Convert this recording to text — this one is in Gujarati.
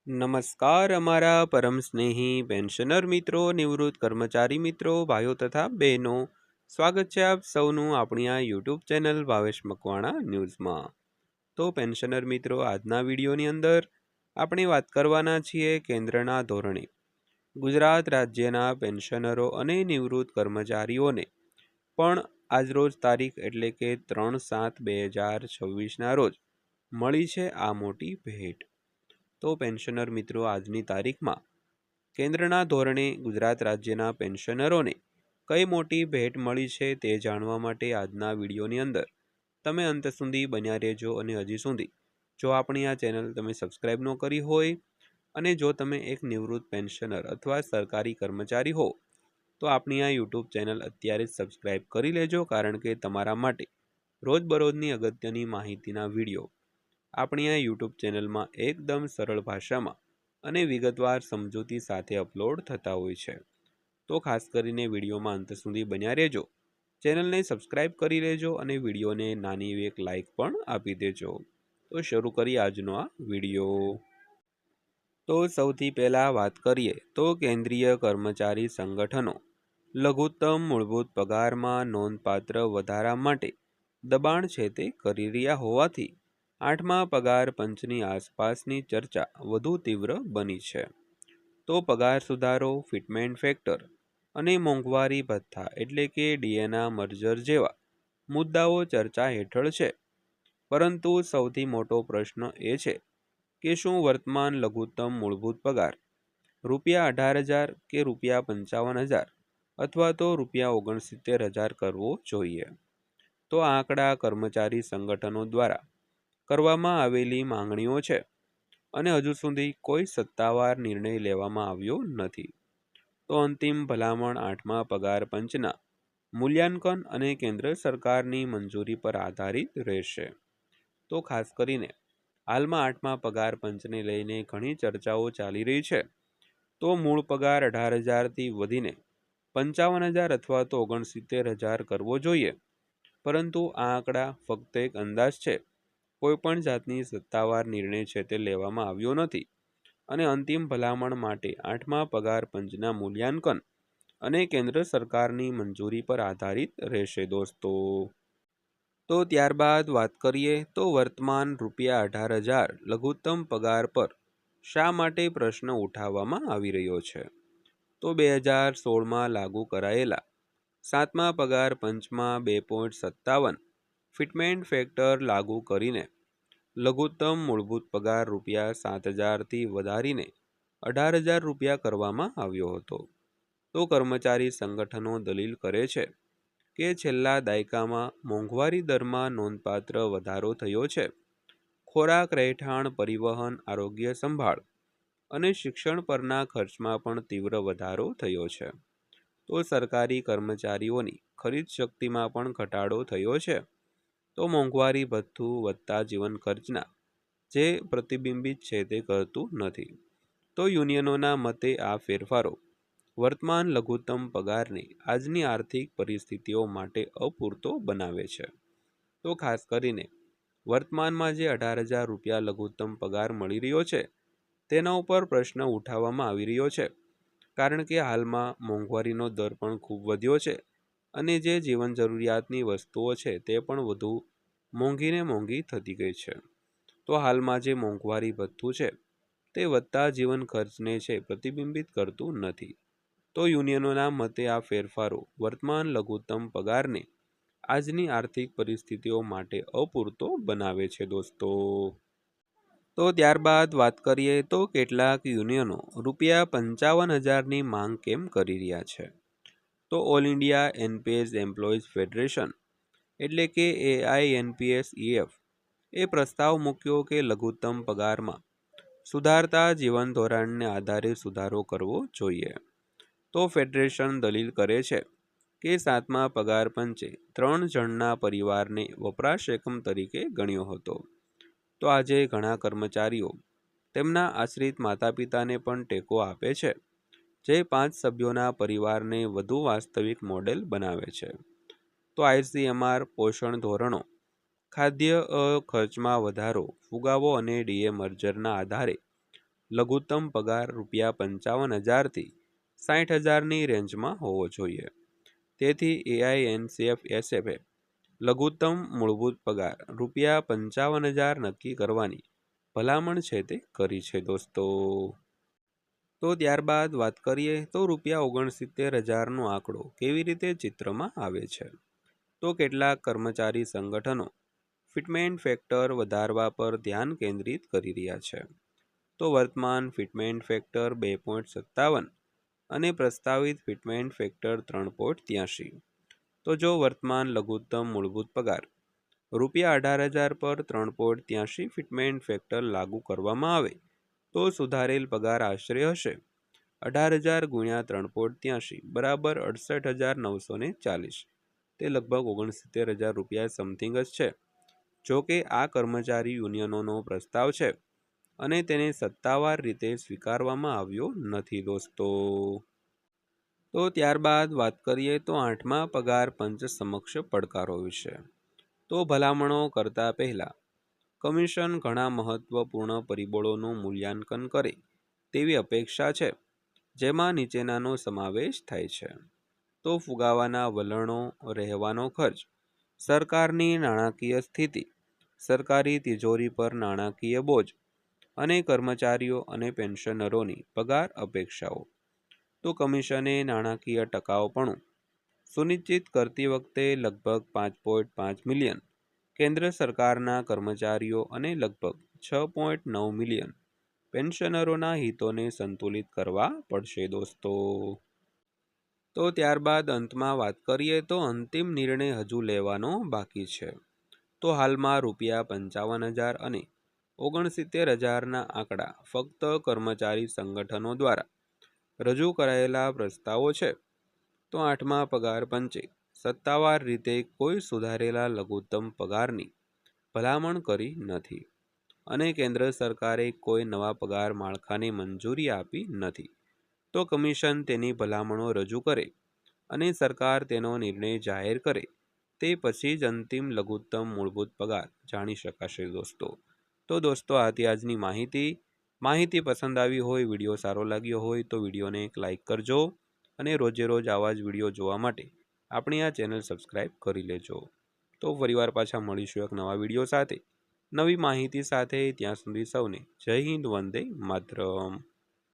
નમસ્કાર અમારા પરમ સ્નેહી પેન્શનર મિત્રો, નિવૃત્ત કર્મચારી મિત્રો, ભાઈઓ તથા બહેનો. સ્વાગત છે આપ સૌનું આપણી આ યુટ્યુબ ચેનલ ભાવેશ મકવાણા ન્યૂઝમાં. તો પેન્શનર મિત્રો, આજના વિડીયોની અંદર આપણે વાત કરવાના છીએ કેન્દ્રના ધોરણે ગુજરાત રાજ્યના પેન્શનરો અને નિવૃત્ત કર્મચારીઓને પણ આજરોજ તારીખ એટલે કે 3/7/2026ના રોજ મળી છે આ મોટી ભેટ. તો પેન્શનર મિત્રો, આજની તારીખમાં કેન્દ્રના ધોરણે ગુજરાત રાજ્યના પેન્શનરોને કઈ મોટી ભેટ મળી છે તે જાણવા માટે આજના વિડીયોની અંદર તમે અંત સુધી બન્યા રહેજો. અને હજી સુધી જો આપણી આ ચેનલ તમે સબસ્ક્રાઈબ ન કરી હોય અને જો તમે એક નિવૃત્ત પેન્શનર અથવા સરકારી કર્મચારી હો તો આપણી આ યુટ્યુબ ચેનલ અત્યારે જ સબસ્ક્રાઈબ કરી લેજો, કારણ કે તમારા માટે રોજબરોજની અગત્યની માહિતીના વિડીયો આપણી આ યુટ્યુબ ચેનલમાં એકદમ સરળ ભાષામાં અને વિગતવાર સમજૂતી સાથે અપલોડ થતા હોય છે. તો ખાસ કરીને વિડીયોમાં અંત સુધી બન્યા રહેજો, ચેનલને સબસ્ક્રાઈબ કરી લેજો અને વિડીયોને નાની એવી એક લાઈક પણ આપી દેજો. તો શરૂ કરીએ આજનો આ વિડીયો. તો સૌથી પહેલાં વાત કરીએ તો કેન્દ્રીય કર્મચારી સંગઠનો લઘુત્તમ મૂળભૂત પગારમાં નોંધપાત્ર વધારા માટે દબાણ છે તે કરી રહ્યા હોવાથી 8મા પગાર પંચની આસપાસની ચર્ચા વધુ તીવ્ર બની છે. તો પગાર સુધારો, ફિટમેન્ટ ફેક્ટર અને મોંઘવારી ભથ્થા એટલે કે ડીએના મર્જર જેવા મુદ્દાઓ ચર્ચા હેઠળ છે. પરંતુ સૌથી મોટો પ્રશ્ન એ છે કે શું વર્તમાન લઘુત્તમ મૂળભૂત પગાર ₹18,000 કે ₹55,000 અથવા તો ₹69,000 કરવો જોઈએ? તો આ આંકડા કર્મચારી સંગઠનો દ્વારા કરવામાં આવેલી માંગણીઓ છે અને હજુ સુધી કોઈ સત્તાવાર નિર્ણય લેવામાં આવ્યો નથી. તો અંતિમ ભલામણ 8મા પગાર પંચના મૂલ્યાંકન અને કેન્દ્ર સરકારની મંજૂરી પર આધારિત રહેશે. તો ખાસ કરીને હાલમાં 8મા પગાર પંચને લઈને ઘણી ચર્ચાઓ ચાલી રહી છે. તો મૂળ પગાર 18,000થી વધીને 55,000 અથવા તો 69,000 કરવો જોઈએ. પરંતુ આ આંકડા ફક્ત એક અંદાજ છે, કોઈપણ જાતની સત્તાવાર નિર્ણય છે તે લેવામાં આવ્યો નથી અને અંતિમ ભલામણ માટે 8મા પગાર પંચના મૂલ્યાંકન અને કેન્દ્ર સરકારની મંજૂરી પર આધારિત રહેશે દોસ્તો. તો ત્યારબાદ વાત કરીએ તો વર્તમાન ₹18,000 લઘુત્તમ પગાર પર શા માટે પ્રશ્ન ઉઠાવવામાં આવી રહ્યો છે? તો 2016માં લાગુ કરાયેલા 7મા પગાર પંચમાં 2.57 ફિટમેન્ટ ફેક્ટર લાગુ કરીને લઘુત્તમ મૂળભૂત પગાર ₹7,000થી વધારીને ₹18,000 કરવામાં આવ્યો હતો. તો કર્મચારી સંગઠનો દલીલ કરે છે કે છેલ્લા દાયકામાં મોંઘવારી દરમાં નોંધપાત્ર વધારો થયો છે. ખોરાક, રહેઠાણ, પરિવહન, આરોગ્ય સંભાળ અને શિક્ષણ પરના ખર્ચમાં પણ તીવ્ર વધારો થયો છે. તો સરકારી કર્મચારીઓની ખરીદ શક્તિમાં પણ ઘટાડો થયો છે. તો મોંઘવારી ભથ્થું વધતા જીવન ખર્ચના જે પ્રતિબિંબિત છે તે કરતું નથી. તો યુનિયનોના મતે આ ફેરફારો વર્તમાન લઘુત્તમ પગારને આજની આર્થિક પરિસ્થિતિઓ માટે અપૂરતો બનાવે છે. તો ખાસ કરીને વર્તમાનમાં જે ₹18,000 લઘુત્તમ પગાર મળી રહ્યો છે તેના ઉપર પ્રશ્ન ઉઠાવવામાં આવી રહ્યો છે, કારણ કે હાલમાં મોંઘવારીનો દર પણ ખૂબ વધ્યો છે અને જે જીવન જરૂરિયાતની વસ્તુઓ છે તે પણ વધુ મોંઘી થતી ગઈ છે. તો હાલમાં જે મોંઘવારી ભથ્થું છે તે વધતા જીવન ખર્ચને છે પ્રતિબિંબિત કરતું નથી. તો યુનિયનોના મતે આ ફેરફારો વર્તમાન લઘુત્તમ પગારને આજની આર્થિક પરિસ્થિતિઓ માટે અપૂરતો બનાવે છે દોસ્તો. તો ત્યારબાદ વાત કરીએ તો કેટલાક યુનિયનો ₹55,000ની માંગ કેમ કરી રહ્યા છે? તો all India NPS employees federation એટલે કે AINPSEF એ પ્રસ્તાવ મૂક્યો કે લઘુત્તમ પગારમાં સુધારતા જીવન ધોરણને આધારે સુધારો કરવો જોઈએ. તો ફેડરેશન દલીલ કરે છે કે 7મા પગાર પંચે 3 જણના પરિવારને વપરાશ એકમ તરીકે ગણ્યો હતો. તો આજે ઘણા કર્મચારીઓ તેમના આશ્રિત માતા પિતાને પણ ટેકો આપે છે, જે 5 સભ્યોના પરિવારને વધુ વાસ્તવિક મોડેલ બનાવે છે. તો ICMR પોષણ ધોરણો, ખાદ્ય ખર્ચમાં વધારો, ફુગાવો અને ડીએ મર્જરના આધારે લઘુત્તમ પગાર ₹55,000થી 60,000ની રેન્જમાં હોવો જોઈએ. તેથી AINCFSFે લઘુત્તમ મૂળભૂત પગાર ₹55,000 નક્કી કરવાની ભલામણ છે તે કરી છે દોસ્તો. તો ત્યારબાદ વાત કરીએ તો ₹69,000નો આંકડો કેવી રીતે ચિત્રમાં આવે છે. તો કેટલાક કર્મચારી સંગઠનો ફિટમેન્ટ ફેક્ટર વધારવા પર ધ્યાન કેન્દ્રિત કરી રહ્યા છે. તો વર્તમાન ફિટમેન્ટ ફેક્ટર 2.57 અને પ્રસ્તાવિત ફિટમેન્ટ ફેક્ટર 3.83. તો જો વર્તમાન લઘુત્તમ મૂળભૂત પગાર ₹18,000 પર 3.83 ફિટમેન્ટ ફેક્ટર લાગુ કરવામાં આવે તો સુધારેલ પગાર આશરે હશે 18,000 × 3.83 બરાબર 68,940. તે લગભગ ₹69,000 સમથિંગ જ છે. જો કે આ કર્મચારી યુનિયનોનો પ્રસ્તાવ છે અને તેને સત્તાવાર રીતે સ્વીકારવામાં આવ્યો નથી દોસ્તો. તો ત્યારબાદ વાત કરીએ તો 8મા પગાર પંચ સમક્ષ પડકારો વિશે. તો ભલામણો કરતા પહેલા કમિશન ઘણા મહત્વપૂર્ણ પરિબળોનું મૂલ્યાંકન કરે તેવી અપેક્ષા છે, જેમાં નીચેનાનો સમાવેશ થાય છે. તો ફુગાવાના વલણો, રહેવાનો ખર્ચ, સરકારની નાણાકીય સ્થિતિ, સરકારી તિજોરી પર નાણાકીય બોજ અને કર્મચારીઓ અને પેન્શનરોની પગાર અપેક્ષાઓ. તો કમિશને નાણાકીય ટકાઉપણું સુનિશ્ચિત કરતી વખતે લગભગ 5.5 મિલિયન કેન્દ્ર સરકારના કર્મચારીઓ અને લગભગ 6.9 મિલિયન પેન્શનરોના હિતોને સંતુલિત કરવા પડશે દોસ્તો. તો ત્યારબાદ અંતમાં વાત કરીએ તો અંતિમ નિર્ણય હજુ લેવાનો બાકી છે. તો હાલમાં ₹55,000 અને 69,000ના આંકડા ફક્ત કર્મચારી સંગઠનો દ્વારા રજૂ કરાયેલા પ્રસ્તાવો છે. તો 8મા પગાર પંચે સત્તાવાર રીતે કોઈ સુધારેલા લઘુત્તમ પગારની ભલામણ કરી નથી અને કેન્દ્ર સરકારે કોઈ નવા પગાર માળખાને મંજૂરી આપી નથી. તો કમિશન તેની ભલામણો રજૂ કરે અને સરકાર તેનો નિર્ણય જાહેર કરે તે પછી જ અંતિમ લઘુત્તમ મૂળભૂત પગાર જાણી શકાશે દોસ્તો. તો દોસ્તો આ હતી આજની માહિતી પસંદ આવી હોય, વિડીયો સારો લાગ્યો હોય તો વિડીયોને એક લાઇક કરજો અને રોજે રોજ આવા જ વિડીયો જોવા માટે આપણી આ ચેનલ સબસ્ક્રાઈબ કરી લેજો. તો ફરીવાર પાછા મળીશું એક નવા વિડીયો સાથે, નવી માહિતી સાથે. ત્યાં સુધી સૌને જય હિન્દ, વંદે માતરમ.